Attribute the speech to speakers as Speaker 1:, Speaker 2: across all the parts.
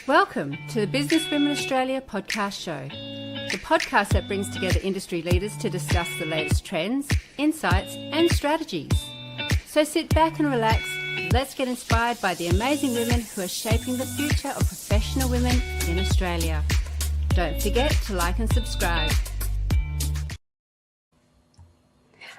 Speaker 1: Welcome to the Business Women Australia podcast show, the podcast that brings together industry leaders to discuss the latest trends, insights and strategies. So sit back and relax. Let's get inspired by the amazing women who are shaping the future of professional women in Australia. Don't forget to like and subscribe.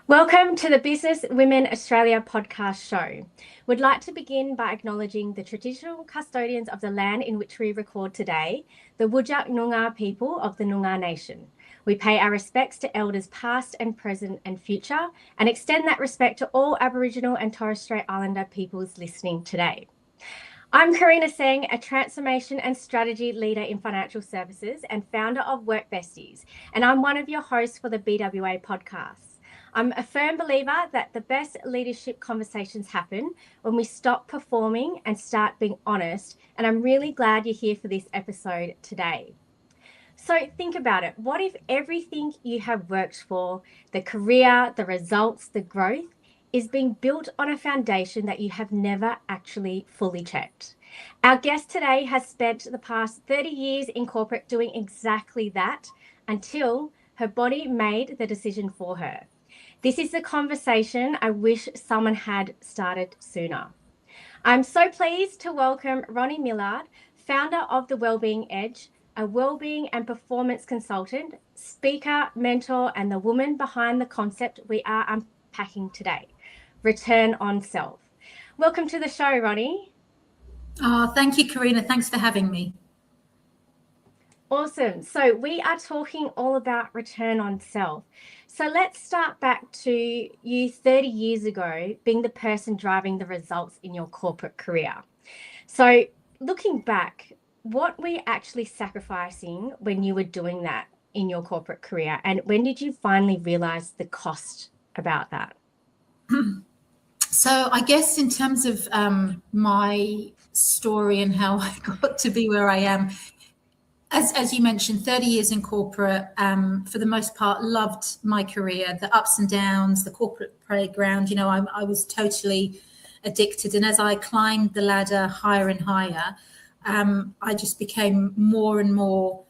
Speaker 2: Welcome to the Business Women Australia podcast show. We'd like to begin by acknowledging the traditional custodians of the land in which we record today, the Whadjuk Noongar people of the Noongar Nation. We pay our respects to elders past and present and future, and extend that respect to all Aboriginal and Torres Strait Islander peoples listening today. I'm Karina Seng, a transformation and strategy leader in financial services and founder of Work Besties, and I'm one of your hosts for the BWA podcast. I'm a firm believer that the best leadership conversations happen when we stop performing and start being honest, and I'm really glad you're here for this episode today. So think about it. What if everything you have worked for, the career, the results, the growth, is being built on a foundation that you have never actually fully checked? Our guest today has spent the past 30 years in corporate doing exactly that until her body made the decision for her. This is the conversation I wish someone had started sooner. I'm so pleased to welcome Roni Millard, founder of The Wellbeing Edge, a wellbeing and performance consultant, speaker, mentor, and the woman behind the concept we are unpacking today, Return on Self. Welcome to the show, Roni.
Speaker 3: Oh, thank you, Karina. Thanks for having me.
Speaker 2: Awesome. So we are talking all about return on self. So let's start back to you 30 years ago being the person driving the results in your corporate career. So looking back, what were you actually sacrificing when you were doing that in your corporate career? And when did you finally realize the cost about that?
Speaker 3: So I guess in terms of my story and how I got to be where I am, as you mentioned, 30 years in corporate, for the most part, loved my career, the ups and downs, the corporate playground. You know, I was totally addicted. And as I climbed the ladder higher and higher, I just became more and more,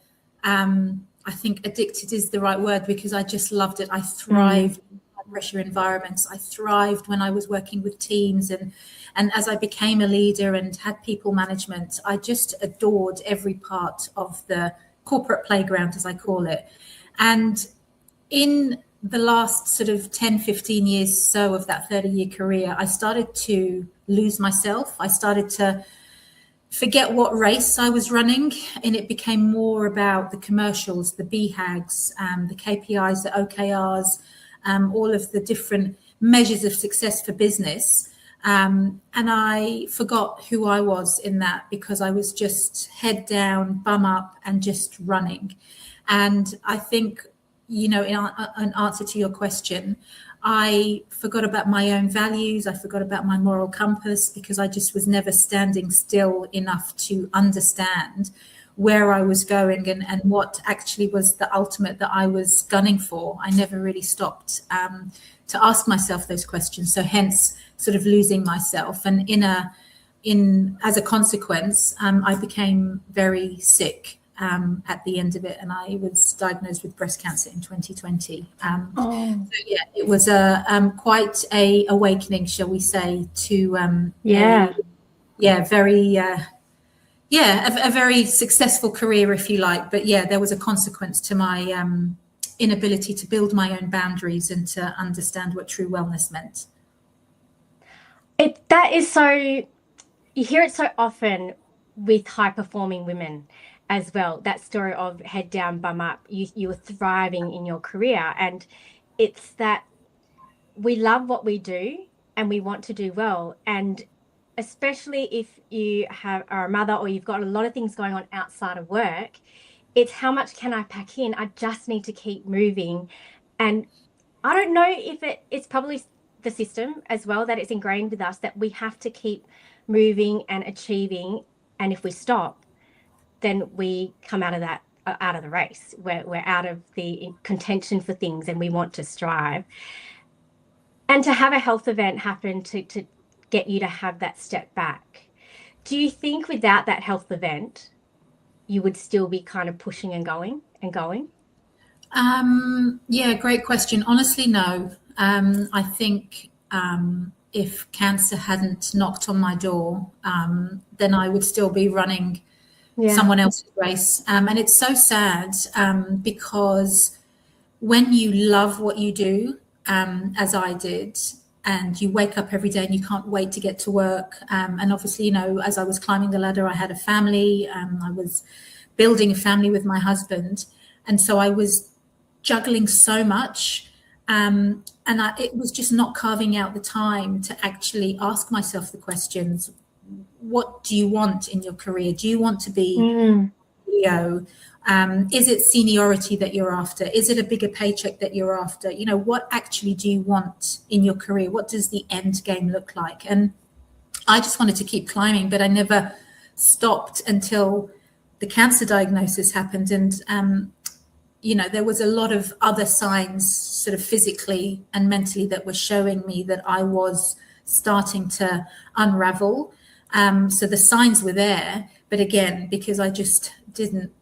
Speaker 3: I think addicted is the right word, because I just loved it. I thrived in high pressure environments. I thrived when I was working with teams. And as I became a leader and had people management, I just adored every part of the corporate playground, as I call it. And in the last sort of 10, 15 years so of that 30-year career, I started to lose myself. I started to forget what race I was running, and it became more about the commercials, the BHAGs, the KPIs, the OKRs, all of the different measures of success for business. And I forgot who I was in that, because I was just head down, bum up, and just running. And I think, you know, in an answer to your question, I forgot about my own values. I forgot about my moral compass, because I just was never standing still enough to understand where I was going and what actually was the ultimate that I was gunning for. I never really stopped to ask myself those questions. So hence sort of losing myself. And as a consequence, I became very sick at the end of it. And I was diagnosed with breast cancer in 2020. So yeah, it was quite a awakening, shall we say, to a very successful career, if you like. But yeah, there was a consequence to my inability to build my own boundaries and to understand what true wellness meant.
Speaker 2: That is so, you hear it so often with high performing women as well, that story of head down, bum up. You were thriving in your career, and it's that we love what we do and we want to do well. And especially if you are a mother or you've got a lot of things going on outside of work, it's how much can I pack in? I just need to keep moving. And I don't know if it's probably the system as well, that it's ingrained with us that we have to keep moving and achieving. And if we stop, then we come out of the race. We're out of the contention for things, and we want to strive. And to have a health event happen to get you to have that step back. Do you think without that health event, you would still be kind of pushing and going and going?
Speaker 3: Yeah, great question. Honestly, no. I think if cancer hadn't knocked on my door, then I would still be running someone else's race. And it's so sad because when you love what you do, as I did, and you wake up every day and you can't wait to get to work. And obviously, you know, as I was climbing the ladder, I had a family. I was building a family with my husband. And so I was juggling so much. It was just not carving out the time to actually ask myself the questions. What do you want in your career? Do you want to be CEO? Is it seniority that you're after? Is it a bigger paycheck that you're after? You know, what actually do you want in your career? What does the end game look like? And I just wanted to keep climbing, but I never stopped until the cancer diagnosis happened. And, you know, there was a lot of other signs sort of physically and mentally that were showing me that I was starting to unravel. So the signs were there, but again, because I just didn't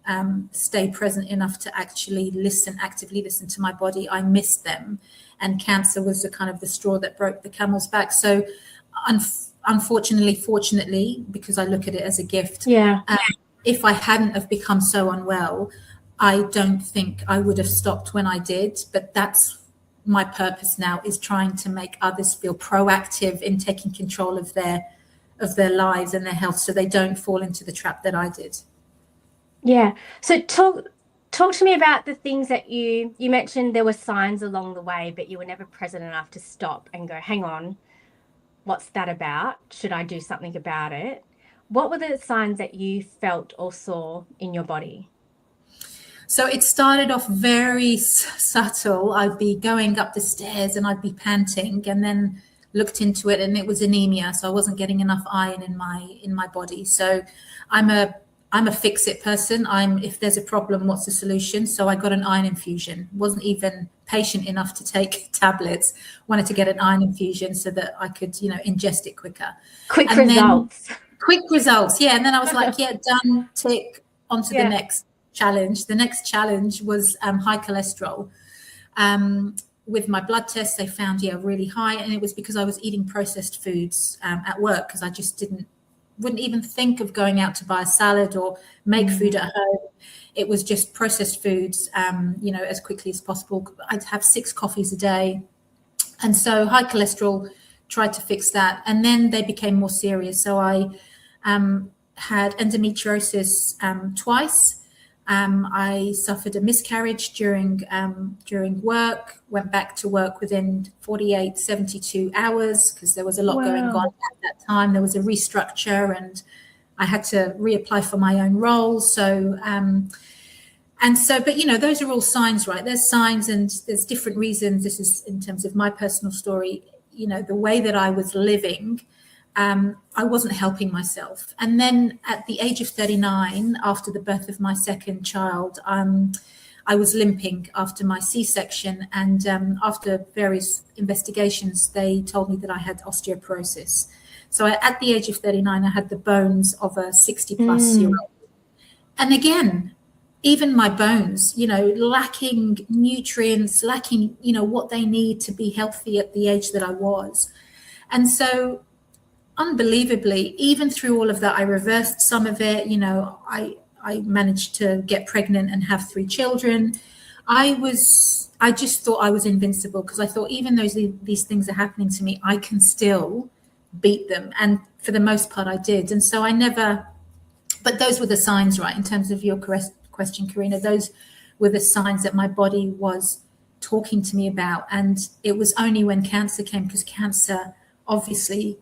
Speaker 3: stay present enough to actually actively listen to my body, I missed them. And cancer was the kind of the straw that broke the camel's back. So unfortunately, fortunately, because I look at it as a gift, if I hadn't have become so unwell, I don't think I would have stopped when I did. But that's my purpose now, is trying to make others feel proactive in taking control of their lives and their health, so they don't fall into the trap that I did.
Speaker 2: Yeah. So talk to me about the things that you mentioned. There were signs along the way, but you were never present enough to stop and go, hang on, what's that about? Should I do something about it? What were the signs that you felt or saw in your body?
Speaker 3: So it started off very subtle. I'd be going up the stairs and I'd be panting, and then looked into it and it was anemia. So I wasn't getting enough iron in my body. So I'm a fix-it person. If there's a problem, what's the solution? So I got an iron infusion. Wasn't even patient enough to take tablets. Wanted to get an iron infusion so that I could, you know, ingest it quicker.
Speaker 2: Quick results.
Speaker 3: Yeah. And then I was like, yeah, done, tick, onto the next challenge. The next challenge was high cholesterol. With my blood tests, they found really high, and it was because I was eating processed foods at work, because I just wouldn't even think of going out to buy a salad or make food at home. It was just processed foods, you know, as quickly as possible. I'd have 6 coffees a day, and so high cholesterol. Tried to fix that, and then they became more serious. So I had endometriosis twice. I suffered a miscarriage during work, went back to work within 48, 72 hours, because there was a lot going on at that time. There was a restructure and I had to reapply for my own role. So, but, you know, those are all signs, right? There's signs and there's different reasons. This is in terms of my personal story, you know, the way that I was living, I wasn't helping myself. And then at the age of 39, after the birth of my second child, I was limping after my C-section. And after various investigations, they told me that I had osteoporosis. So at the age of 39, I had the bones of a 60-plus-year-old. And again, even my bones, you know, lacking nutrients, lacking, you know, what they need to be healthy at the age that I was. And so unbelievably, even through all of that, I reversed some of it. You know, I managed to get pregnant and have 3 children. I just thought I was invincible, because I thought, even though these things are happening to me, I can still beat them. And for the most part, I did. And so but those were the signs, right? In terms of your question, Karina, those were the signs that my body was talking to me about. And it was only when cancer came, because cancer obviously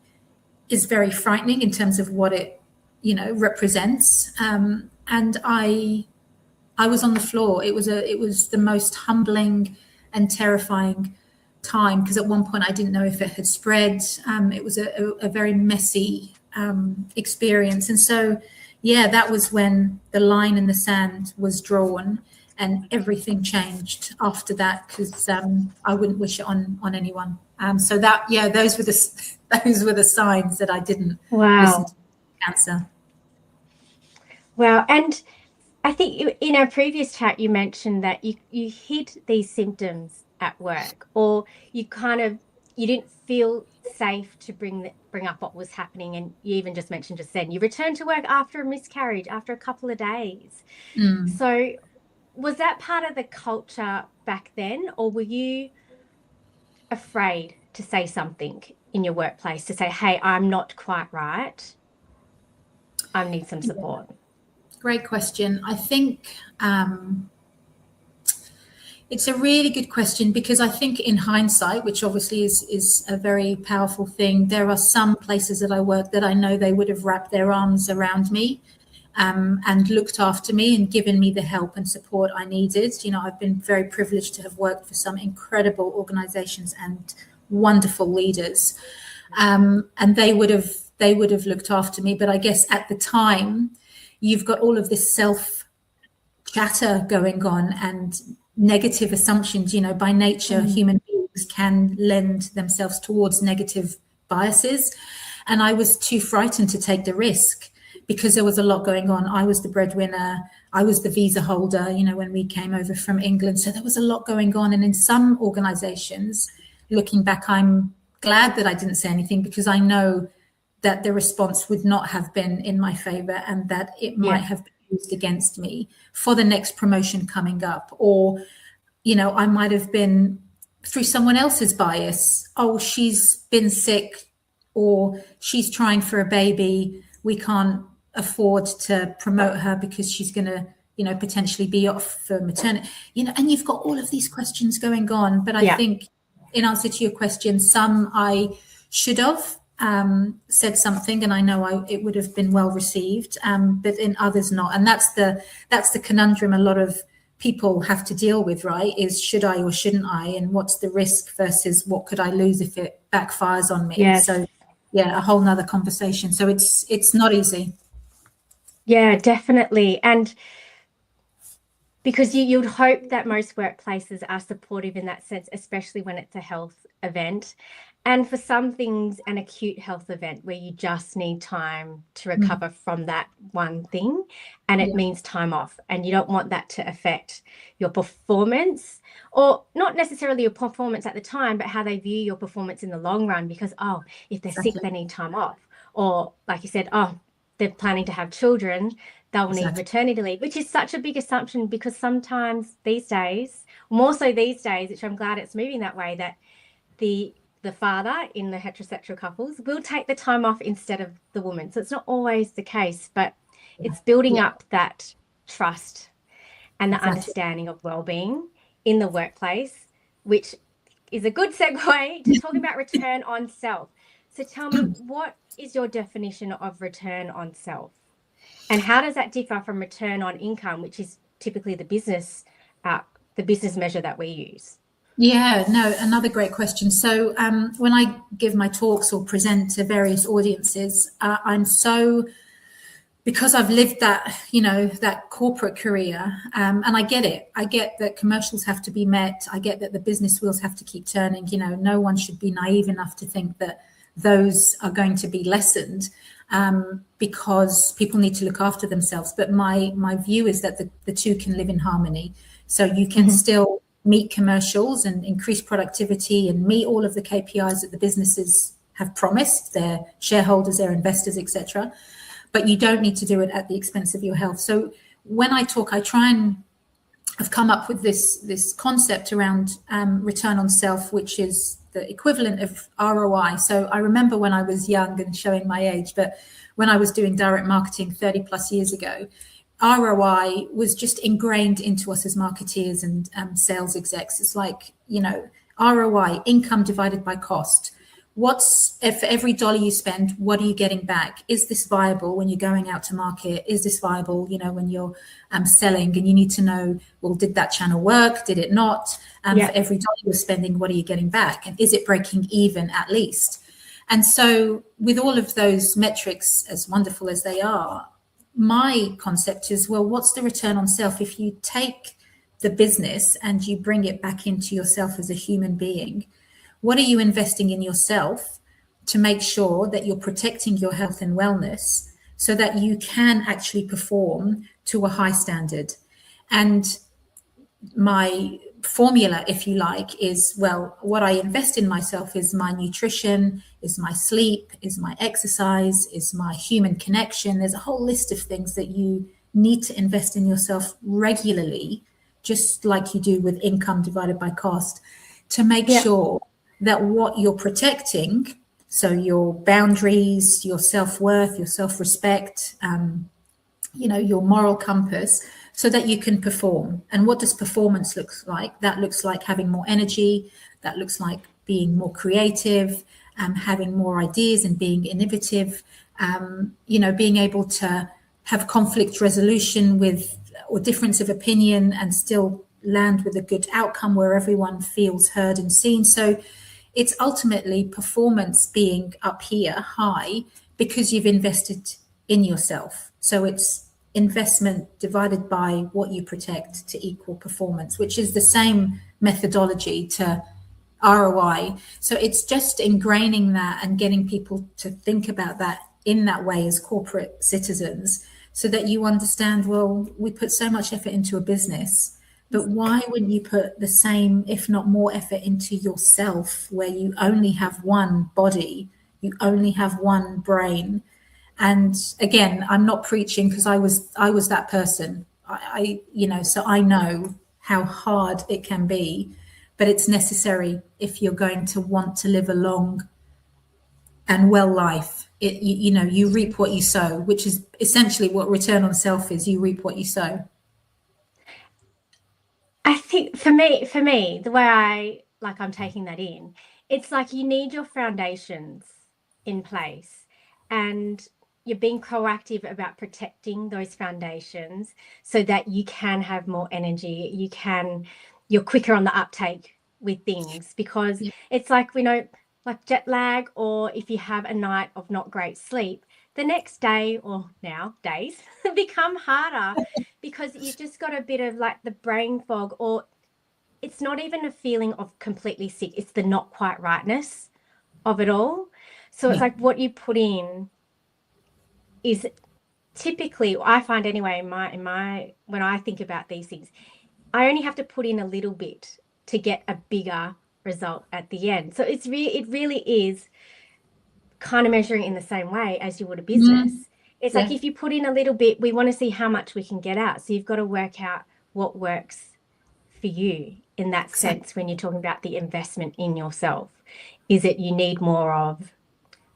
Speaker 3: is very frightening in terms of what it, you know, represents. And I was on the floor. It was the most humbling and terrifying time, because at one point I didn't know if it had spread. It was a very messy experience. And so, yeah, that was when the line in the sand was drawn, and everything changed after that, because I wouldn't wish it on anyone. So that, yeah, those were the signs that I didn't listen to cancer.
Speaker 2: Wow. And I think in our previous chat, you mentioned that you hid these symptoms at work, or you didn't feel safe to bring up what was happening, and you even just mentioned just then you returned to work after a miscarriage after a couple of days. So was that part of the culture back then, or were you afraid to say something in your workplace to say, "Hey, I'm not quite right. I need some support"?
Speaker 3: Great question. I think it's a really good question, because I think in hindsight, which obviously is a very powerful thing, there are some places that I work that I know they would have wrapped their arms around me and looked after me and given me the help and support I needed. You know, I've been very privileged to have worked for some incredible organizations and wonderful leaders, and they would have looked after me. But I guess at the time, you've got all of this self chatter going on and negative assumptions. You know, by nature, human beings can lend themselves towards negative biases. And I was too frightened to take the risk because there was a lot going on. I was the breadwinner. I was the visa holder, you know, when we came over from England. So there was a lot going on. And in some organizations, looking back, I'm glad that I didn't say anything, because I know that the response would not have been in my favor, and that it might have been used against me for the next promotion coming up. Or, you know, I might have been through someone else's bias. Oh, she's been sick, or she's trying for a baby. We can't afford to promote her because she's going to, you know, potentially be off for maternity, you know, and you've got all of these questions going on. But I think, in answer to your question, some I should have said something, and I know it would have been well received, but in others not. And that's the conundrum a lot of people have to deal with, right? Is should I or shouldn't I, and what's the risk versus what could I lose if it backfires on me?
Speaker 2: Yes.
Speaker 3: So yeah, a whole nother conversation. So it's not easy.
Speaker 2: Yeah, definitely. And because you'd hope that most workplaces are supportive in that sense, especially when it's a health event. And for some things, an acute health event where you just need time to recover from that one thing, and it means time off, and you don't want that to affect your performance, or not necessarily your performance at the time, but how they view your performance in the long run, because, oh, if they're sick, they need time off. Or like you said, oh, they're planning to have children, they'll need maternity leave, which is such a big assumption, because sometimes these days, more so these days, which I'm glad it's moving that way, that the father in the heterosexual couples will take the time off instead of the woman. So it's not always the case, but it's building up that trust and the understanding of well-being in the workplace, which is a good segue to talking about return on self. So tell me, what is your definition of return on self? And how does that differ from return on income, which is typically the business measure that we use?
Speaker 3: Yeah, no, another great question. So when I give my talks or present to various audiences, I'm so, because I've lived that, you know, that corporate career, and I get it. I get that commercials have to be met. I get that the business wheels have to keep turning. You know, no one should be naive enough to think that those are going to be lessened, because people need to look after themselves. But my view is that the two can live in harmony. So you can still meet commercials and increase productivity and meet all of the KPIs that the businesses have promised their shareholders, their investors, etc. But you don't need to do it at the expense of your health. So when I talk, I try and I've come up with this concept around return on self, which is the equivalent of ROI. So I remember when I was young, and showing my age, but when I was doing direct marketing 30 plus years ago, ROI was just ingrained into us as marketeers and sales execs. It's like, you know, ROI, income divided by cost. What's, for every dollar you spend, what are you getting back? Is this viable when you're going out to market? Is this viable, you know, when you're selling? And you need to know, well, did that channel work? Did it not? For every dollar you're spending, what are you getting back? And is it breaking even at least? And so with all of those metrics, as wonderful as they are, my concept is, well, what's the return on self? If you take the business and you bring it back into yourself as a human being, what are you investing in yourself to make sure that you're protecting your health and wellness, so that you can actually perform to a high standard. And my formula, if you like, is, well, what I invest in myself is my nutrition, is my sleep, is my exercise, is my human connection. There's a whole list of things that you need to invest in yourself regularly, just like you do with income divided by cost, to make sure that what you're protecting, so your boundaries, your self-worth, your self-respect, your moral compass, so that you can perform. And what does performance look like? That looks like having more energy. That looks like being more creative, having more ideas and being innovative, being able to have conflict resolution with or difference of opinion and still land with a good outcome where everyone feels heard and seen. So it's ultimately performance being up here high because you've invested in yourself. So it's investment divided by what you protect to equal performance, which is the same methodology to ROI. So it's just ingraining that and getting people to think about that in that way as corporate citizens, so that you understand, well, we put so much effort into a business, but why wouldn't you put the same, if not more, effort into yourself, where you only have one body, you only have one brain? And again, I'm not preaching, because I was that person. So I know how hard it can be, but it's necessary if you're going to want to live a long and well life. You reap what you sow, which is essentially what return on self is. You reap what you sow.
Speaker 2: I think for me, the way I'm taking that in, it's like you need your foundations in place, and you're being proactive about protecting those foundations so that you can have more energy. You're quicker on the uptake with things, because it's like, we know, like jet lag, or if you have a night of not great sleep, the next day, or now days, become harder because you've just got a bit of like the brain fog, or it's not even a feeling of completely sick, it's the not quite rightness of it all. So it's like what you put in is typically, I find anyway, in my when I think about these things, I only have to put in a little bit to get a bigger result at the end. So it really is kind of measuring in the same way as you would a business. It's like, if you put in a little bit, we want to see how much we can get out. So you've got to work out what works for you in that sense when you're talking about the investment in yourself. Is it you need more of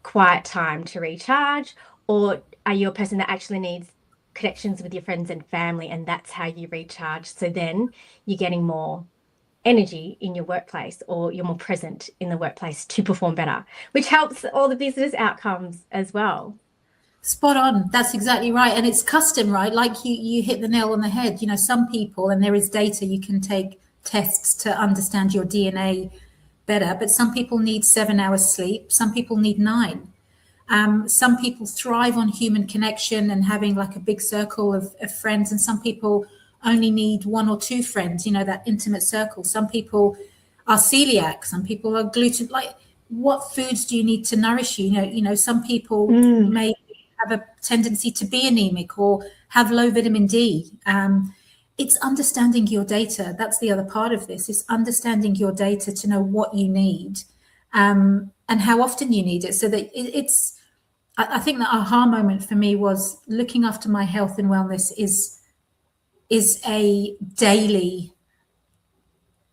Speaker 2: quiet time to recharge, or are you a person that actually needs connections with your friends and family, and that's how you recharge? So then you're getting more energy in your workplace, or you're more present in the workplace to perform better, which helps all the business outcomes as well.
Speaker 3: Spot on. That's exactly right. And it's custom, right? Like you hit the nail on the head. Some people, and there is data, you can take tests to understand your DNA better, but some people need 7 hours sleep. Some people need 9. Some people thrive on human connection and having like a big circle of friends. And some people only need 1 or 2 friends, that intimate circle. Some people are celiac. Some people are gluten. Like, what foods do you need to nourish you? Some people may have a tendency to be anemic or have low vitamin D. It's understanding your data. That's the other part of this, is understanding your data to know what you need and how often you need it. So that I think the aha moment for me was looking after my health and wellness is a daily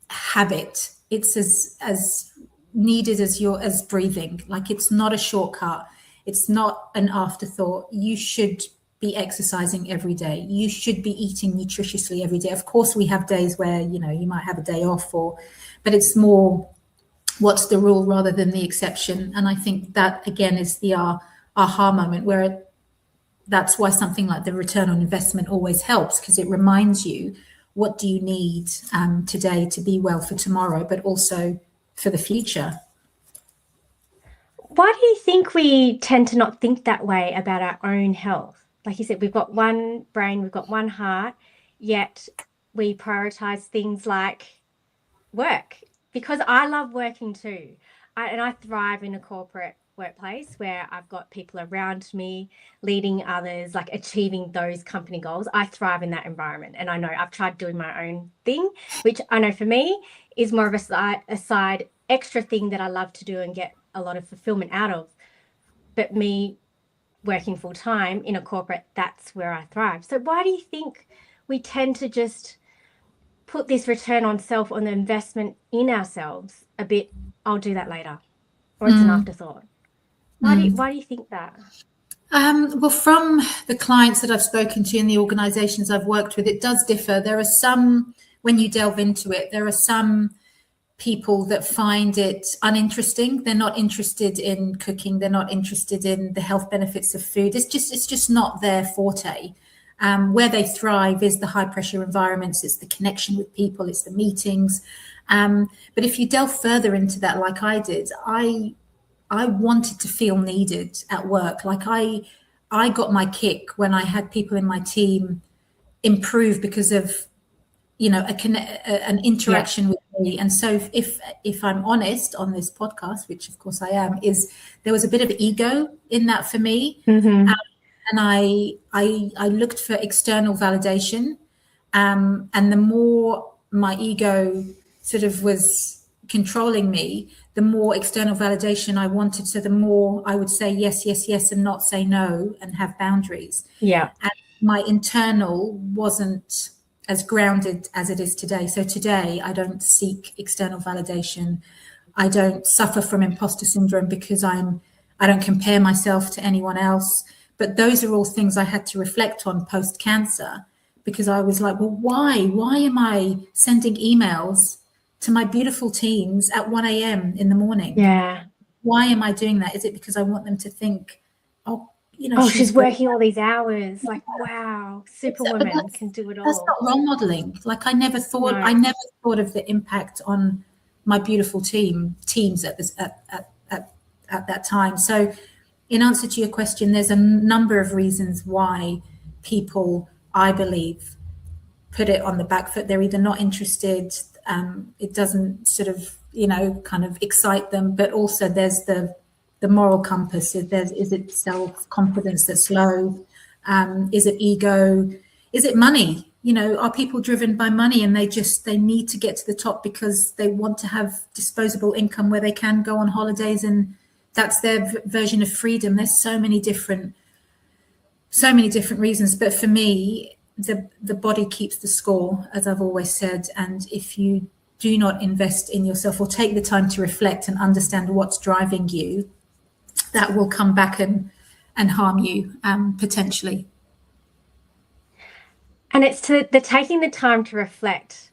Speaker 3: habit. It's as needed as breathing. Like, it's not a shortcut. It's not an afterthought. You should be exercising every day. You should be eating nutritiously every day. Of course, we have days where, you might have a day off, but it's more what's the rule rather than the exception. And I think that, again, is the aha moment, where that's why something like the return on investment always helps, because it reminds you, what do you need today to be well for tomorrow, but also for the future.
Speaker 2: Why do you think we tend to not think that way about our own health? Like you said, we've got one brain, we've got one heart, yet we prioritize things like work. Because I love working too, and I thrive in a corporate workplace where I've got people around me leading others, like achieving those company goals, I thrive in that environment. And I know I've tried doing my own thing, which I know for me is more of a side extra thing that I love to do and get a lot of fulfillment out of. But me working full time in a corporate, that's where I thrive. So why do you think we tend to just put this return on self, on the investment in ourselves a bit, I'll do that later, or it's an afterthought? Why do you think that?
Speaker 3: Well, from the clients that I've spoken to in the organizations I've worked with, it does differ. There are some, when you delve into it, there are some people that find it uninteresting. They're not interested in cooking. They're not interested in the health benefits of food. It's just not their forte. Where they thrive is the high pressure environments. It's the connection with people. It's the meetings. But if you delve further into that, like I did, I wanted to feel needed at work. Like I got my kick when I had people in my team improve because of, an interaction with me. And so if I'm honest on this podcast, which of course I am, is there was a bit of ego in that for me. And I looked for external validation. And the more my ego sort of was controlling me, the more external validation I wanted. So the more I would say yes, yes, yes, and not say no, and have boundaries.
Speaker 2: Yeah.
Speaker 3: And my internal wasn't as grounded as it is today. So today I don't seek external validation. I don't suffer from imposter syndrome because I don't compare myself to anyone else. But those are all things I had to reflect on post-cancer, because I was like, well, why am I sending emails to my beautiful teams at 1 a.m. in the morning?
Speaker 2: Yeah.
Speaker 3: Why am I doing that? Is it because I want them to think,
Speaker 2: she's working all these hours, like, wow, superwoman can do it all.
Speaker 3: That's not role modeling. Like I never thought of the impact on my beautiful teams at that time. So in answer to your question, there's a number of reasons why people, I believe, put it on the back foot. They're either not interested, it doesn't sort of, kind of excite them, but also there's the moral compass. Is it self-confidence that's low? Is it ego? Is it money? Are people driven by money and they need to get to the top because they want to have disposable income where they can go on holidays and that's their version of freedom? There's so many different reasons. But for me, the body keeps the score, as I've always said. And if you do not invest in yourself or take the time to reflect and understand what's driving you, that will come back and harm you potentially.
Speaker 2: And it's taking the time to reflect.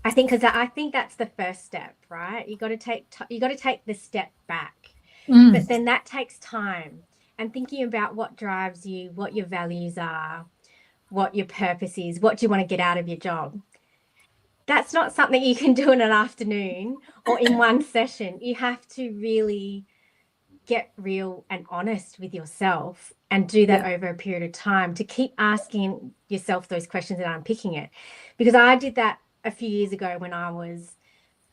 Speaker 2: I think that's the first step, right? You got to take the step back, but then that takes time and thinking about what drives you, what your values are, what your purpose is, what do you want to get out of your job. That's not something you can do in an afternoon or in one session. You have to really get real and honest with yourself and do that over a period of time, to keep asking yourself those questions and unpicking it. Because I did that a few years ago when I was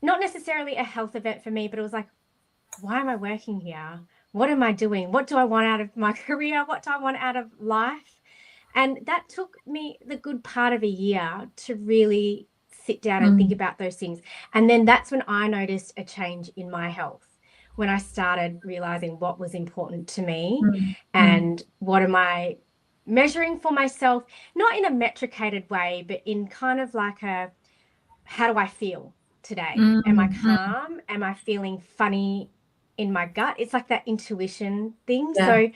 Speaker 2: not necessarily a health event for me, but it was like, why am I working here? What am I doing? What do I want out of my career? What do I want out of life? And that took me the good part of a year to really sit down and think about those things. And then that's when I noticed a change in my health, when I started realizing what was important to me and what am I measuring for myself, not in a metricated way, but in kind of like how do I feel today? Am I calm? Am I feeling funny in my gut? It's like that intuition thing. So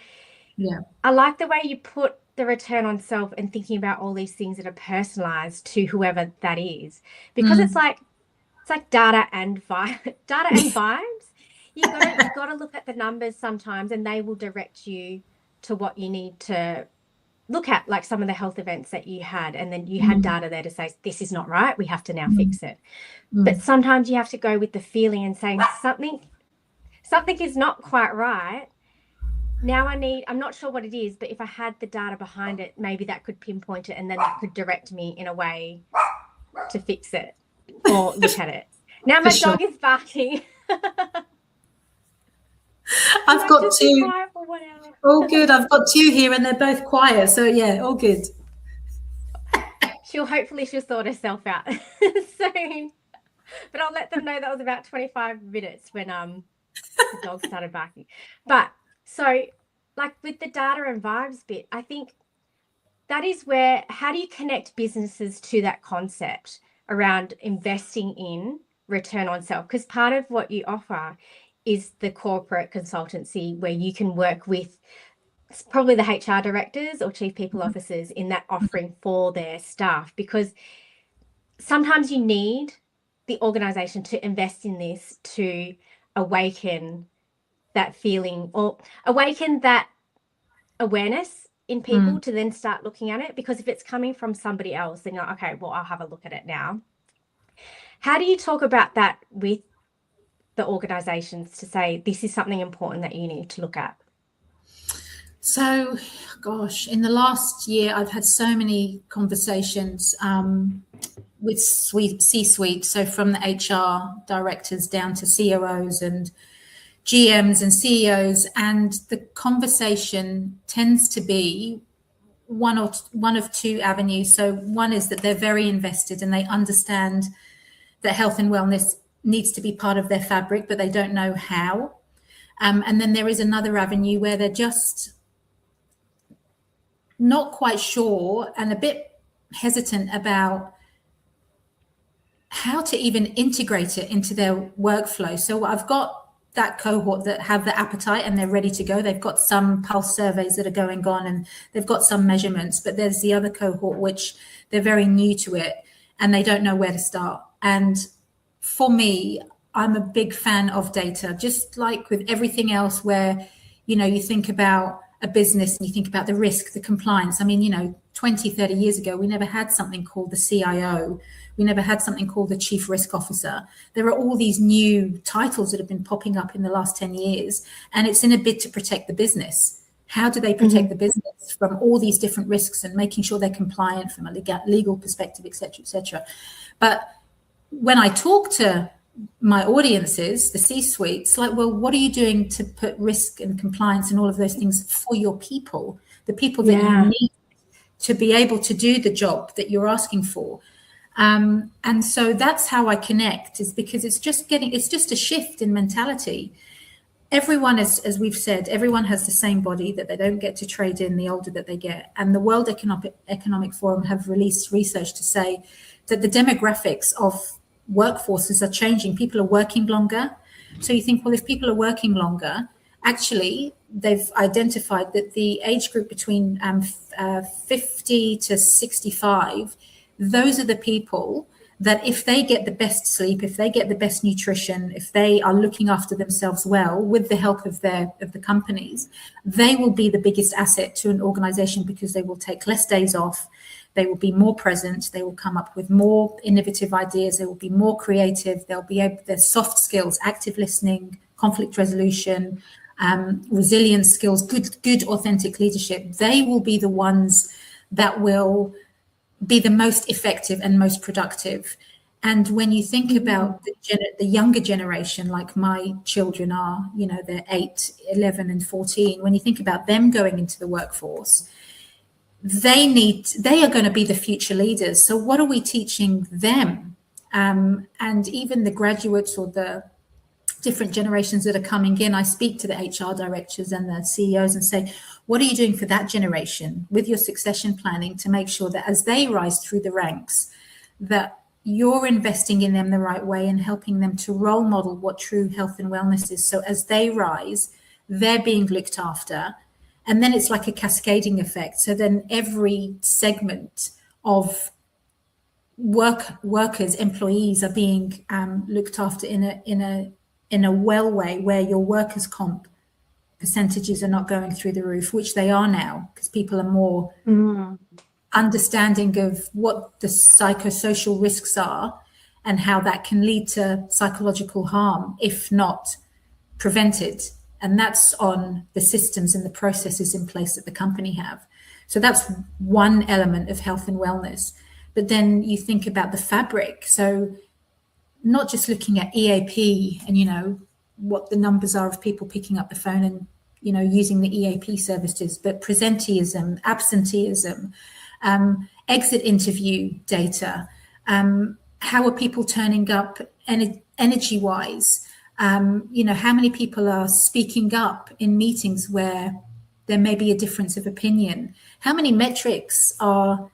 Speaker 2: I like the way you put the return on self and thinking about all these things that are personalized to whoever that is, because it's like data and vibes. You got to look at the numbers sometimes, and they will direct you to what you need to look at, like some of the health events that you had, and then you had data there to say, this is not right, we have to now fix it. But sometimes you have to go with the feeling and saying something is not quite right. Now I'm not sure what it is, but if I had the data behind it, maybe that could pinpoint it, and then that could direct me in a way to fix it or look at it. Now my dog is barking.
Speaker 3: I've got
Speaker 2: Just be
Speaker 3: two.
Speaker 2: quiet for 1 hour.
Speaker 3: All good. I've got two here and they're both quiet. So yeah, all good.
Speaker 2: She'll sort herself out soon. But I'll let them know that was about 25 minutes when the dog started barking. But so like with the data and vibes bit, I think that is where, how do you connect businesses to that concept around investing in return on self? Because part of what you offer is the corporate consultancy where you can work with probably the HR directors or chief people officers in that offering for their staff, because sometimes you need the organization to invest in this to awaken that feeling or awaken that awareness in people to then start looking at it. Because if it's coming from somebody else, then you're like, okay, well, I'll have a look at it now. How do you talk about that with the organizations to say this is something important that you need to look at?
Speaker 3: So, gosh, in the last year, I've had so many conversations with C-suite, so from the HR directors down to COOs and GMs and CEOs, and the conversation tends to be one of two avenues. So one is that they're very invested and they understand that health and wellness needs to be part of their fabric, but they don't know how. And then there is another avenue where they're just not quite sure and a bit hesitant about how to even integrate it into their workflow. So I've got that cohort that have the appetite and they're ready to go. They've got some pulse surveys that are going on and they've got some measurements, but there's the other cohort which they're very new to it and they don't know where to start. And for me, I'm a big fan of data, just like with everything else where, you think about a business and you think about the risk, the compliance. I mean, 20, 30 years ago, we never had something called the CIO. We never had something called the Chief Risk Officer. There are all these new titles that have been popping up in the last 10 years, and it's in a bid to protect the business. How do they protect the business from all these different risks and making sure they're compliant from a legal perspective, et cetera, et cetera. But when I talk to my audiences, the C-suite, it's like, well, what are you doing to put risk and compliance and all of those things for your people, the people that you need to be able to do the job that you're asking for? And so that's how I connect, is because it's just a shift in mentality. Everyone, as we've said, everyone has the same body that they don't get to trade in the older that they get. And the World Economic Forum have released research to say that the demographics of workforces are changing. People are working longer. So you think, well, if people are working longer, actually, they've identified that the age group between 50 to 65, those are the people that if they get the best sleep, if they get the best nutrition, if they are looking after themselves well with the help of the companies, they will be the biggest asset to an organization because they will take less days off. They will be more present. They will come up with more innovative ideas. They will be more creative. They'll be able, their soft skills, active listening, conflict resolution, resilience skills, good authentic leadership. They will be the ones that will be the most effective and most productive. And when you think about the younger generation, like my children are, they're 8, 11 and 14. When you think about them going into the workforce, they are going to be the future leaders. So what are we teaching them? And even the graduates or the different generations that are coming in, I speak to the HR directors and the CEOs and say, what are you doing for that generation with your succession planning to make sure that as they rise through the ranks, that you're investing in them the right way and helping them to role model what true health and wellness is. So as they rise, they're being looked after. And then it's like a cascading effect. So then every segment of workers, employees are being looked after in a well way where your workers' comp percentages are not going through the roof, which they are now because people are more understanding of what the psychosocial risks are and how that can lead to psychological harm if not prevented. And that's on the systems and the processes in place that the company have. So that's one element of health and wellness. But then you think about the fabric. So not just looking at EAP and, what the numbers are of people picking up the phone and, you know, using the EAP services, but presenteeism, absenteeism, exit interview data, how are people turning up energy wise, you know, how many people are speaking up in meetings where there may be a difference of opinion, how many metrics are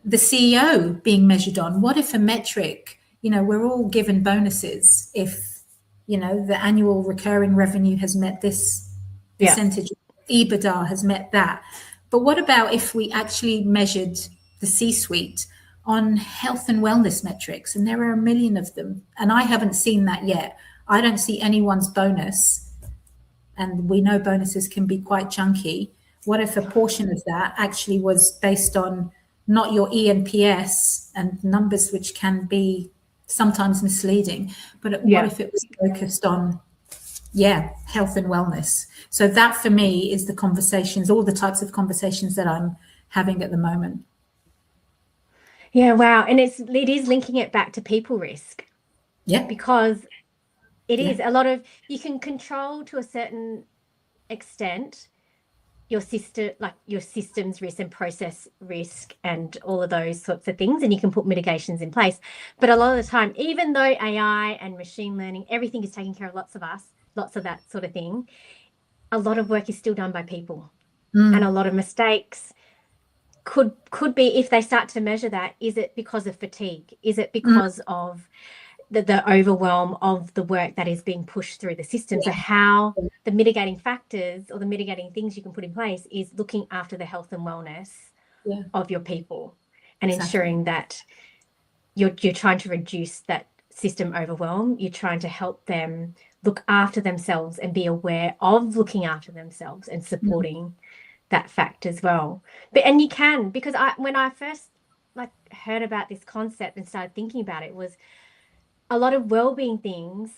Speaker 3: the CEO being measured on? What if a metric, you know, we're all given bonuses if, you know, the annual recurring revenue has met this percentage, EBITDA has met that. But what about if we actually measured the C-suite on health and wellness metrics? And there are a million of them. And I haven't seen that yet. I don't see anyone's bonus. And we know bonuses can be quite chunky. What if a portion of that actually was based on not your ENPS and numbers, which can be sometimes misleading, but what if it was focused on, health and wellness? So that for me is the conversations, all the types of conversations that I'm having at the moment.
Speaker 2: Yeah, wow. And it is linking it back to people risk.
Speaker 3: Yeah.
Speaker 2: Because it is a lot of, you can control to a certain extent your systems risk and process risk and all of those sorts of things, and you can put mitigations in place. But a lot of the time, even though AI and machine learning, everything is taking care of lots of that sort of thing, a lot of work is still done by people. And a lot of mistakes could be, if they start to measure that, is it because of fatigue? Is it because of the overwhelm of the work that is being pushed through the system? So how the mitigating factors or the mitigating things you can put in place is looking after the health and wellness of your people and ensuring that you're trying to reduce that system overwhelm. You're trying to help them look after themselves and be aware of looking after themselves and supporting that fact as well. And you can, because when I first heard about this concept and started thinking about it, was a lot of wellbeing things.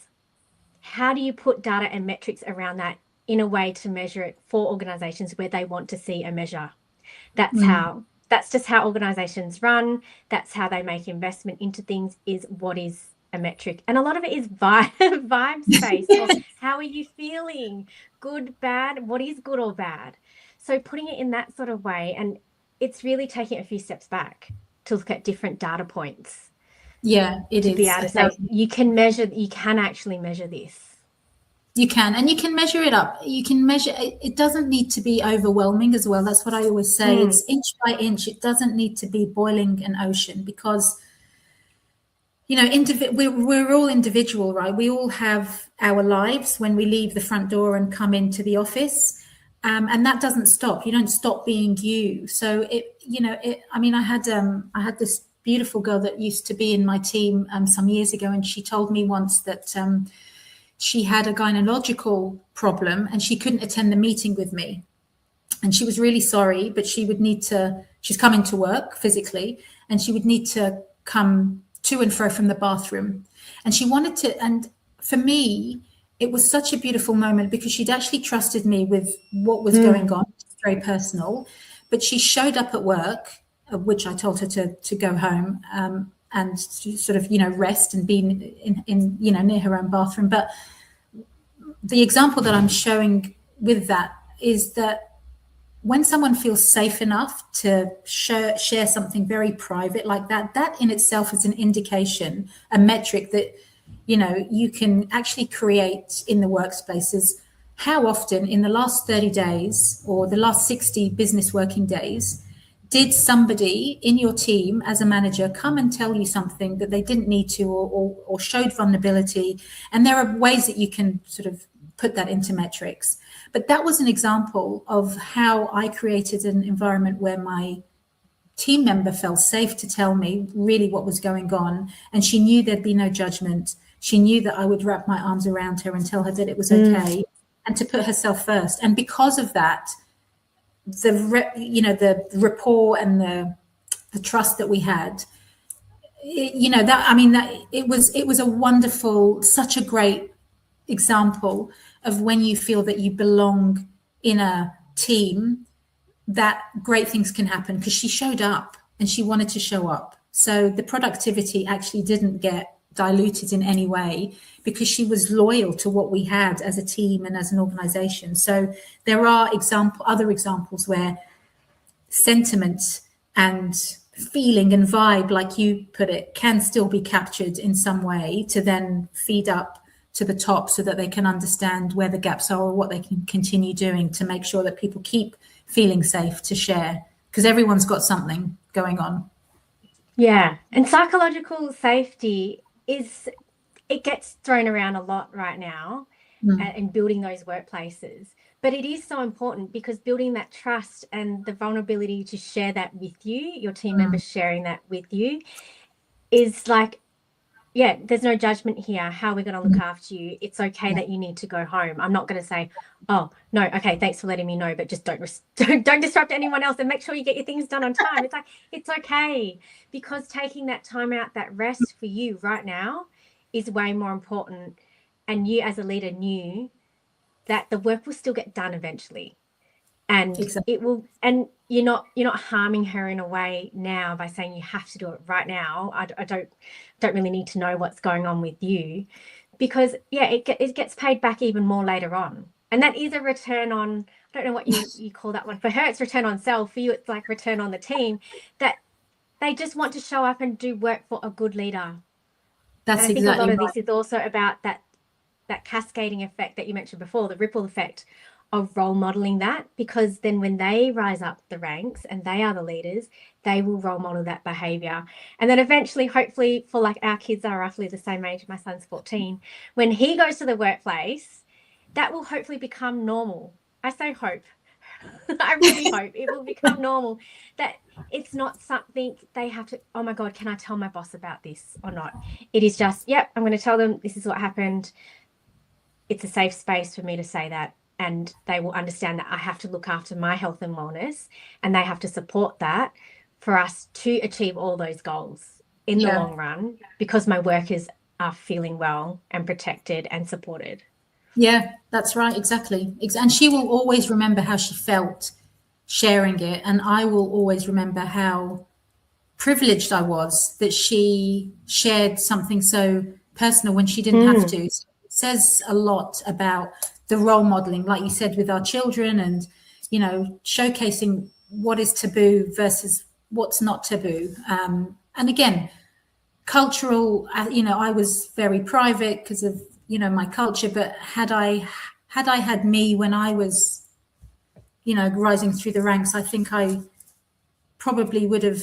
Speaker 2: How do you put data and metrics around that in a way to measure it for organizations where they want to see a measure? That's just how organizations run. That's how they make investment into things, is what is a metric. And a lot of it is vibe space. Or how are you feeling? Good, bad? What is good or bad? So putting it in that sort of way, and it's really taking a few steps back to look at different data points.
Speaker 3: Yeah, it is.
Speaker 2: To be able to say, you can actually measure this.
Speaker 3: You can, and you can measure it up. You can measure, it doesn't need to be overwhelming as well. That's what I always say. It's inch by inch. It doesn't need to be boiling an ocean, because, you know, we're all individual, right? We all have our lives when we leave the front door and come into the office. And that doesn't stop. You don't stop being you. So I had this beautiful girl that used to be in my team some years ago, and she told me once that she had a gynecological problem and she couldn't attend the meeting with me, and she was really sorry, but she's coming to work physically, and she would need to come to and fro from the bathroom, and she wanted to. And for me, it was such a beautiful moment, because she'd actually trusted me with what was going on. It's very personal, but she showed up at work, which I told her to go home and to sort of, rest and be in near her own bathroom. But the example that I'm showing with that is that when someone feels safe enough to share something very private like that, that in itself is an indication, a metric that, you can actually create in the workspaces. How often in the last 30 days or the last 60 business working days did somebody in your team as a manager come and tell you something that they didn't need to, or showed vulnerability? And there are ways that you can sort of put that into metrics. But that was an example of how I created an environment where my team member felt safe to tell me really what was going on. And she knew there'd be no judgment. She knew that I would wrap my arms around her and tell her that it was okay, and to put herself first. And because of that, the rapport and the trust that we had, it was a wonderful, such a great example of when you feel that you belong in a team, that great things can happen, because she showed up and she wanted to show up. So the productivity actually didn't get diluted in any way, because she was loyal to what we had as a team and as an organization. So there are other examples where sentiment and feeling and vibe, like you put it, can still be captured in some way to then feed up to the top so that they can understand where the gaps are or what they can continue doing to make sure that people keep feeling safe to share, because everyone's got something going on.
Speaker 2: Yeah. And psychological safety it gets thrown around a lot right now, and building those workplaces. But it is so important, because building that trust and the vulnerability to share that with you, your team members sharing that with you, is like, yeah, there's no judgment here. How are we going to look after you? It's okay that you need to go home. I'm not going to say, oh, no, okay, thanks for letting me know, but just don't disrupt anyone else, and make sure you get your things done on time. It's like, it's okay, because taking that time out, that rest for you right now is way more important. And you as a leader knew that the work will still get done eventually. And It will, and you're not harming her in a way now by saying you have to do it right now. I don't really need to know what's going on with you, because it gets paid back even more later on. And that is a return on, I don't know what you call that one. For her, it's return on self. For you, it's like return on the team, that they just want to show up and do work for a good leader.
Speaker 3: That's
Speaker 2: and I think
Speaker 3: exactly
Speaker 2: a lot of
Speaker 3: right.
Speaker 2: this is also about that cascading effect that you mentioned before, the ripple effect of role modeling that, because then when they rise up the ranks and they are the leaders, they will role model that behavior. And then eventually, hopefully, for like, our kids are roughly the same age, my son's 14, when he goes to the workplace, that will hopefully become normal. I say hope. I really hope it will become normal, that it's not something they have to, oh my God, can I tell my boss about this or not? It is just, yep, I'm going to tell them this is what happened. It's a safe space for me to say that. And they will understand that I have to look after my health and wellness, and they have to support that for us to achieve all those goals in the long run, because my workers are feeling well and protected and supported.
Speaker 3: Yeah, that's right. Exactly. And she will always remember how she felt sharing it. And I will always remember how privileged I was that she shared something so personal when she didn't have to. So it says a lot about the role modeling, like you said, with our children, and, showcasing what is taboo versus what's not taboo. And again, cultural, I was very private because of, my culture, but had I had me when I was, rising through the ranks, I think I probably would have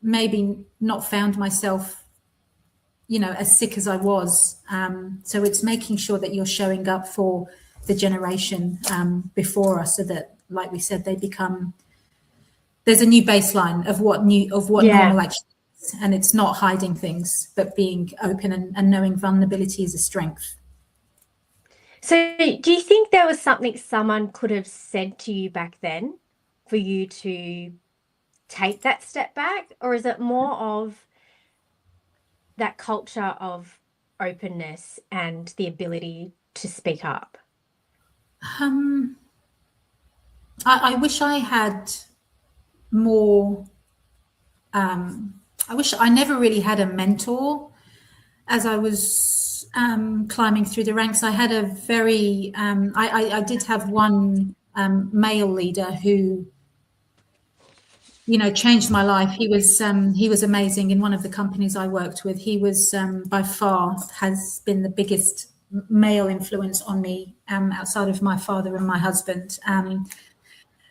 Speaker 3: maybe not found myself, as sick as I was. So it's making sure that you're showing up for the generation before us, so that, like we said, there's a new baseline of what normal actually is, and it's not hiding things, but being open and knowing vulnerability is a strength.
Speaker 2: So do you think there was something someone could have said to you back then for you to take that step back, or is it more of that culture of openness and the ability to speak up?
Speaker 3: I wish I had more. I wish I never really had a mentor as I was climbing through the ranks. I had a very, I did have one male leader who, changed my life. He was amazing in one of the companies I worked with. He was by far has been the biggest male influence on me outside of my father and my husband.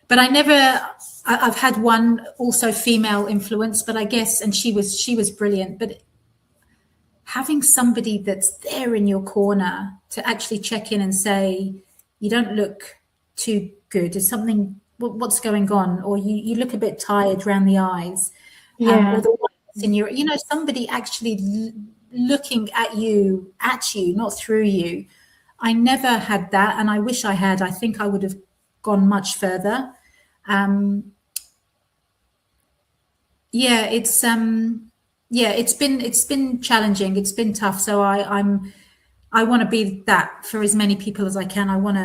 Speaker 3: But I've had one also female influence, but I guess, and she was brilliant, but having somebody that's there in your corner to actually check in and say, you don't look too good. Is something, what's going on? Or you look a bit tired around the eyes. Or the whites in your, somebody actually looking at you, not through you. I never had that. And I wish I had. I think I would have gone much further. It's been challenging. It's been tough. So I want to be that for as many people as I can. I want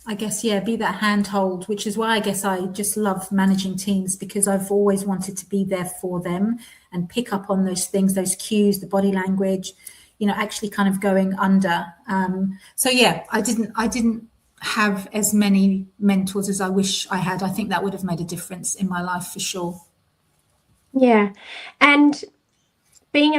Speaker 3: I guess, yeah, be that handhold, which is why I guess I just love managing teams, because I've always wanted to be there for them and pick up on those things, those cues, the body language, actually kind of going under. So yeah, I didn't have as many mentors as I wish I had. I think that would have made a difference in my life for sure.
Speaker 2: Yeah. And being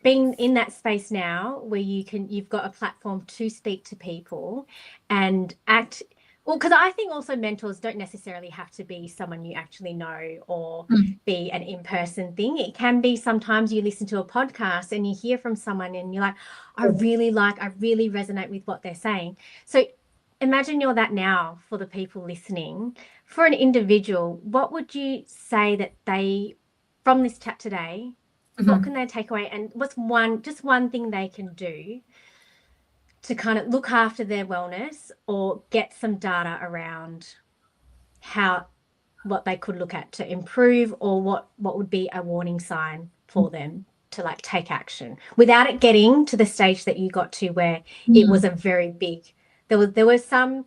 Speaker 2: being in that space now where you've got a platform to speak to people and act, well, because I think also mentors don't necessarily have to be someone you actually know or be an in-person thing. It can be sometimes you listen to a podcast and you hear from someone and you're like, I really resonate with what they're saying. So imagine you're that now for the people listening. For an individual, what would you say that they, from this chat today, what can they take away, and what's one thing they can do to kind of look after their wellness or get some data around what they could look at to improve, or what would be a warning sign for them to like take action without it getting to the stage that you got to where it was a very big, there was some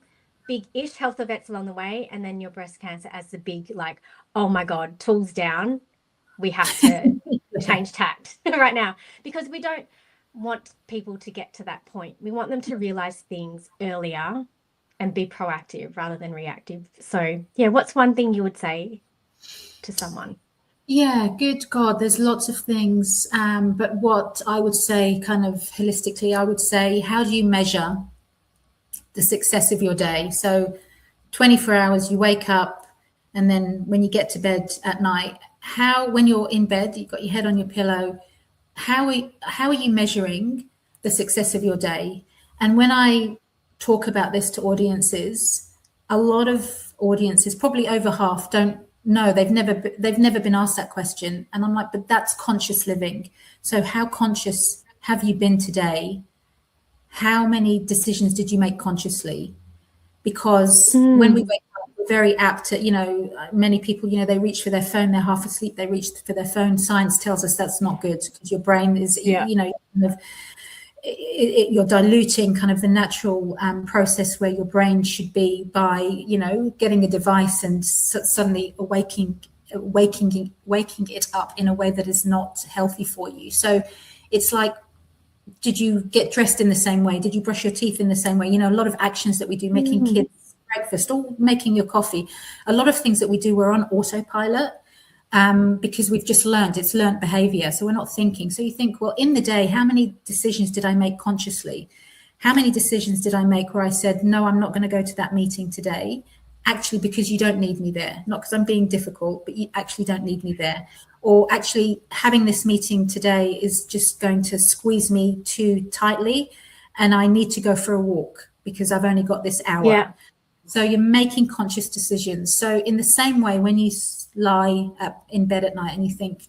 Speaker 2: big-ish health events along the way, and then your breast cancer as the big, like, oh my God, tools down, we have to change tact right now, because we don't want people to get to that point. We want them to realize things earlier and be proactive rather than reactive. So yeah, what's one thing you would say to someone?
Speaker 3: Yeah, good God, there's lots of things. But what I would say kind of holistically, I would say, how do you measure the success of your day? So 24 hours, you wake up, and then when you get to bed at night, when you're in bed, you've got your head on your pillow, how are you measuring the success of your day? And when I talk about this to audiences, a lot of audiences, probably over half, don't know. They've never been asked that question. And I'm like, but that's conscious living. So how conscious have you been today? How many decisions did you make consciously? Because when we wake up, we're very apt to, many people, they reach for their phone, they're half asleep, they reach for their phone. Science tells us that's not good, because your brain is, you're diluting kind of the natural process where your brain should be by, getting a device and suddenly waking it up in a way that is not healthy for you. So it's like, did you get dressed in the same way? Did you brush your teeth in the same way? A lot of actions that we do, making kids breakfast or making your coffee, a lot of things that we do, we're on autopilot because we've just it's learned behavior. So we're not thinking. So you think, well, in the day, how many decisions did I make consciously? How many decisions did I make where I said, no, I'm not going to go to that meeting today, actually because you don't need me there, not because I'm being difficult, but you actually don't need me there. Or actually having this meeting today is just going to squeeze me too tightly and I need to go for a walk because I've only got this hour.
Speaker 2: Yeah.
Speaker 3: So you're making conscious decisions. So in the same way, when you lie in bed at night and you think,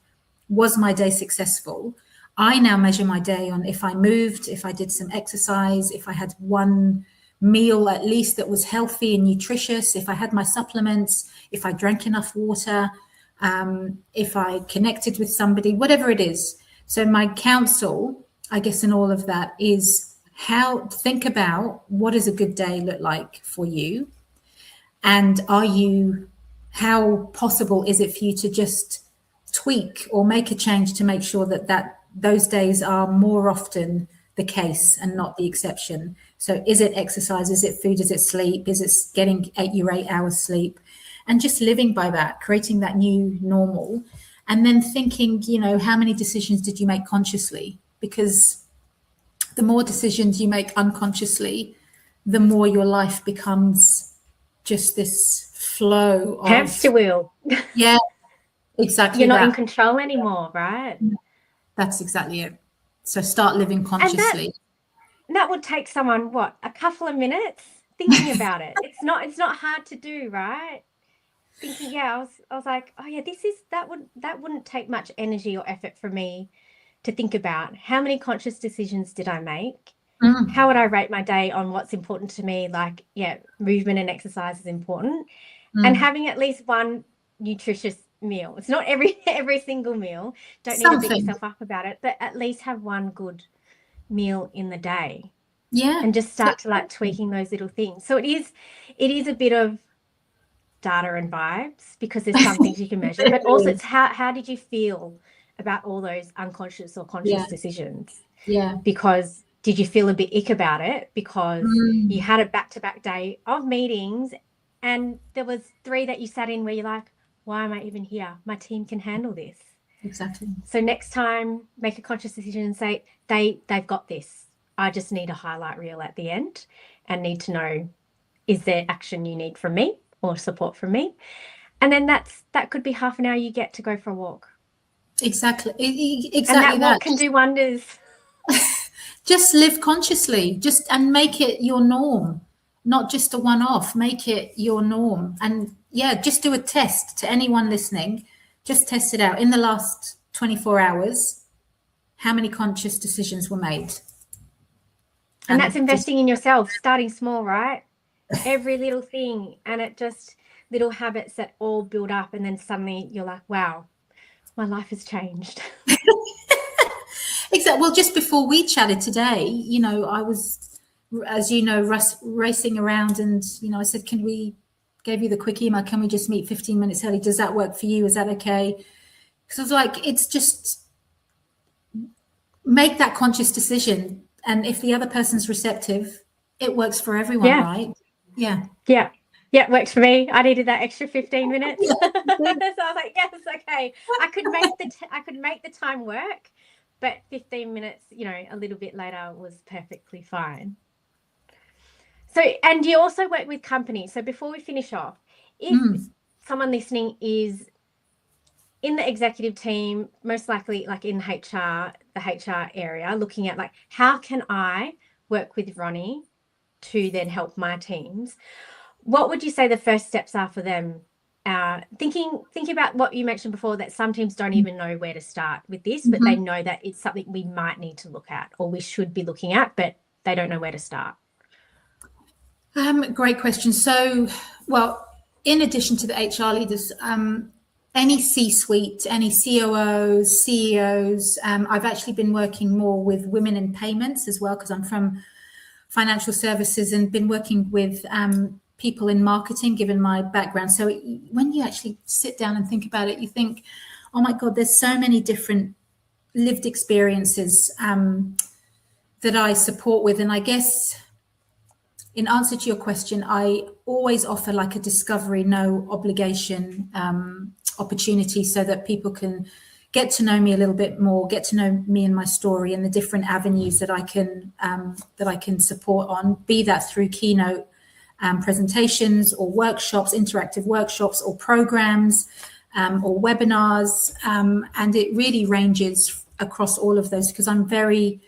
Speaker 3: was my day successful? I now measure my day on if I moved, if I did some exercise, if I had one meal at least that was healthy and nutritious, if I had my supplements, if I drank enough water, if I connected with somebody, whatever it is. So my counsel, I guess, in all of that is think about what does a good day look like for you, and how possible is it for you to just tweak or make a change to make sure that those days are more often the case and not the exception. So is it exercise? Is it food? Is it sleep? Is it getting 8 hours sleep? And just living by that, creating that new normal, and then thinking, how many decisions did you make consciously? Because the more decisions you make unconsciously, the more your life becomes just this flow of
Speaker 2: hamster wheel.
Speaker 3: Yeah, exactly.
Speaker 2: You're not in control anymore, right?
Speaker 3: That's exactly it. So start living consciously.
Speaker 2: And that would take someone, a couple of minutes thinking about it. It's not hard to do, right? Thinking, I was like, oh yeah, that wouldn't take much energy or effort for me to think about. How many conscious decisions did I make? How would I rate my day on what's important to me? Like, movement and exercise is important. And having at least one nutritious meal. It's not every single meal. Don't need to beat yourself up about it, but at least have one good meal in the day.
Speaker 3: Yeah.
Speaker 2: And just start to like tweaking those little things. So it is a bit of data and vibes, because there's some things you can measure, but also it's how did you feel about all those unconscious or conscious decisions?
Speaker 3: Yeah.
Speaker 2: Because did you feel a bit ick about it because you had a back-to-back day of meetings and there was 3 that you sat in where you're like, why am I even here? My team can handle this.
Speaker 3: Exactly.
Speaker 2: So next time, make a conscious decision and say, they've got this. I just need a highlight reel at the end and need to know, is there action you need from me or support from me? And then that could be half an hour you get to go for a walk.
Speaker 3: Exactly.
Speaker 2: And that walk can do wonders.
Speaker 3: Just live consciously, and make it your norm, not just a one-off. Make it your norm. And just do a test to anyone listening. Just test it out. In the last 24 hours, how many conscious decisions were made?
Speaker 2: And that's investing in yourself, starting small, right? Every little thing. And it just little habits that all build up. And then suddenly you're like, wow, my life has changed.
Speaker 3: Exactly. Well, just before we chatted today, I was, as you know, racing around, and I said, gave you the quick email, can we just meet 15 minutes early? Does that work for you? Is that okay? Because I was like, it's just make that conscious decision, and if the other person's receptive, it works for everyone, right?
Speaker 2: Yeah, it works for me. I needed that extra 15 minutes. So I was like, yes, okay. I could make the time work, but 15 minutes, a little bit later was perfectly fine. So, and you also work with companies. So before we finish off, if someone listening is in the executive team, most likely like in HR, the HR area, looking at like, how can I work with Roni to then help my teams? What would you say the first steps are for them? Thinking about what you mentioned before, that some teams don't even know where to start with this, but they know that it's something we might need to look at, or we should be looking at, but they don't know where to start.
Speaker 3: Great question. So, well, in addition to the HR leaders, any C-suite, any COOs, CEOs, I've actually been working more with women in payments as well, because I'm from financial services, and been working with people in marketing, given my background. So when you actually sit down and think about it, you think, oh my God, there's so many different lived experiences that I support with. And I guess in answer to your question, I always offer like a discovery, no obligation opportunity, so that people can get to know me a little bit more, get to know me and my story, and the different avenues that I can support on, be that through keynote presentations or workshops, interactive workshops, or programs, or webinars. And it really ranges across all of those, because I'm very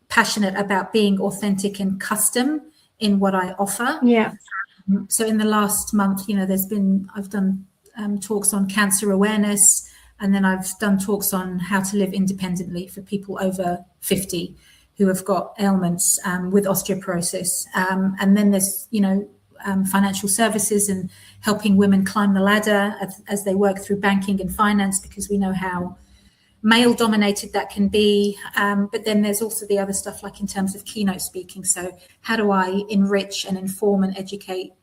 Speaker 3: passionate about being authentic and custom in what I offer.
Speaker 2: Yeah.
Speaker 3: So in the last month, I've done talks on cancer awareness, and then I've done talks on how to live independently for people over 50 who have got ailments with osteoporosis. And then there's, financial services and helping women climb the ladder as they work through banking and finance, because we know how male dominated that can be. But then there's also the other stuff, like in terms of keynote speaking. So how do I enrich and inform and educate,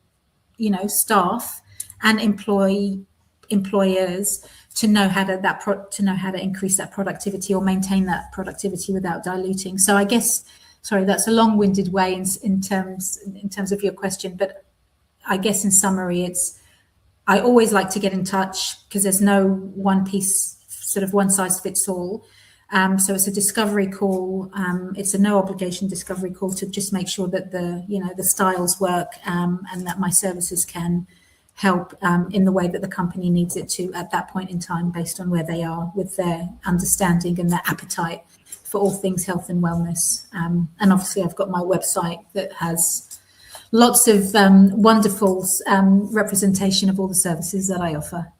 Speaker 3: staff and employers to know how to increase that productivity or maintain that productivity without diluting. So I guess, sorry, that's a long-winded way in terms of your question, but I guess in summary, I always like to get in touch, because there's no one piece, sort of one size fits all. So it's a discovery call. It's a no obligation discovery call to just make sure that the styles work, and that my services can help in the way that the company needs it to at that point in time, based on where they are with their understanding and their appetite for all things health and wellness. And obviously I've got my website that has lots of wonderful representation of all the services that I offer.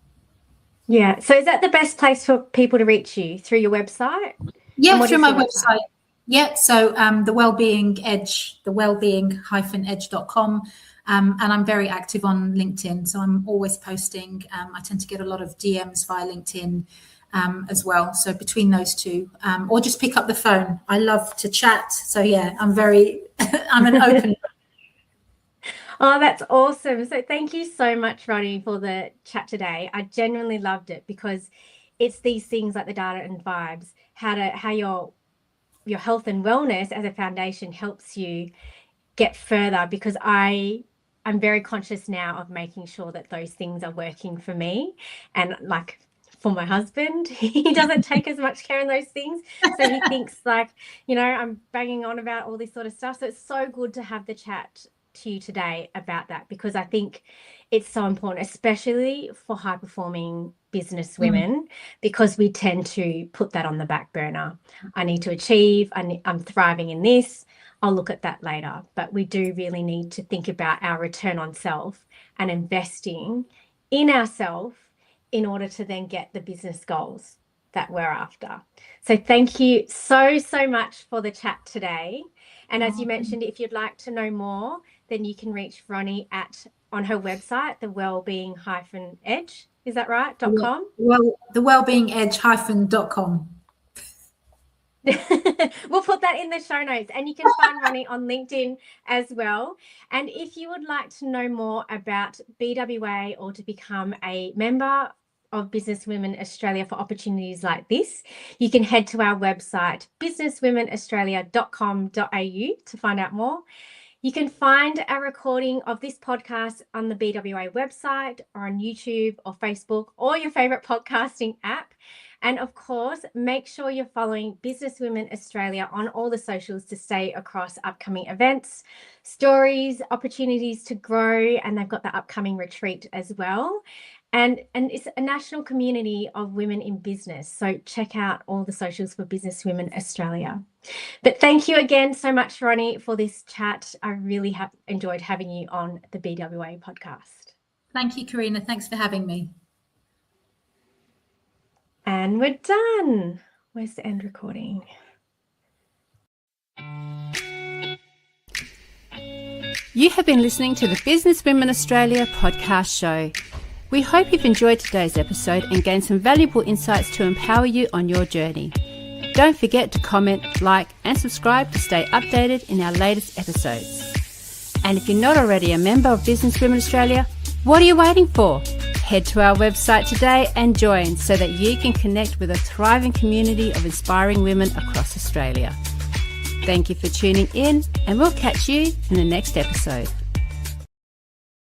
Speaker 2: Yeah. So is that the best place for people to reach you, through your website?
Speaker 3: Yeah, through my website. Yeah. So the Wellbeing Edge, the wellbeing-edge.com. And I'm very active on LinkedIn. So I'm always posting. I tend to get a lot of DMs via LinkedIn. as well. So between those two, or just pick up the phone. I love to chat. So yeah, I'm an open.
Speaker 2: Oh, that's awesome. So thank you so much, Roni, for the chat today. I genuinely loved it because it's these things like the data and vibes, how your health and wellness as a foundation helps you get further, because I'm very conscious now of making sure that those things are working for me. And like for my husband, he doesn't take as much care in those things. So he thinks like, I'm banging on about all this sort of stuff. So it's so good to have the chat to you today about that, because I think it's so important, especially for high performing business women, because we tend to put that on the back burner. I need to achieve, I'm thriving in this, I'll look at that later. But we do really need to think about our return on self and investing in ourselves in order to then get the business goals that we're after. So thank you so much for the chat today. And as you mentioned, if you'd like to know more, then you can reach Roni on her website, the wellbeing-edge, is that right? .com?
Speaker 3: Well, the wellbeingedge-.com.
Speaker 2: We'll put that in the show notes, and you can find Roni on LinkedIn as well. And if you would like to know more about BWA or to become a member of Business Women Australia for opportunities like this, you can head to our website, businesswomenaustralia.com.au, to find out more. You can find a recording of this podcast on the BWA website or on YouTube or Facebook or your favorite podcasting app. And of course, make sure you're following Business Women Australia on all the socials to stay across upcoming events, stories, opportunities to grow, and they've got the upcoming retreat as well. And it's a national community of women in business. So check out all the socials for Business Women Australia. But thank you again so much, Roni, for this chat. I really have enjoyed having you on the BWA podcast.
Speaker 3: Thank you, Karina. Thanks for having me.
Speaker 2: And we're done. Where's the end recording?
Speaker 1: You have been listening to the Business Women Australia podcast show. We hope you've enjoyed today's episode and gained some valuable insights to empower you on your journey. Don't forget to comment, like, and subscribe to stay updated in our latest episodes. And if you're not already a member of Business Women Australia, what are you waiting for? Head to our website today and join so that you can connect with a thriving community of inspiring women across Australia. Thank you for tuning in, and we'll catch you in the next episode.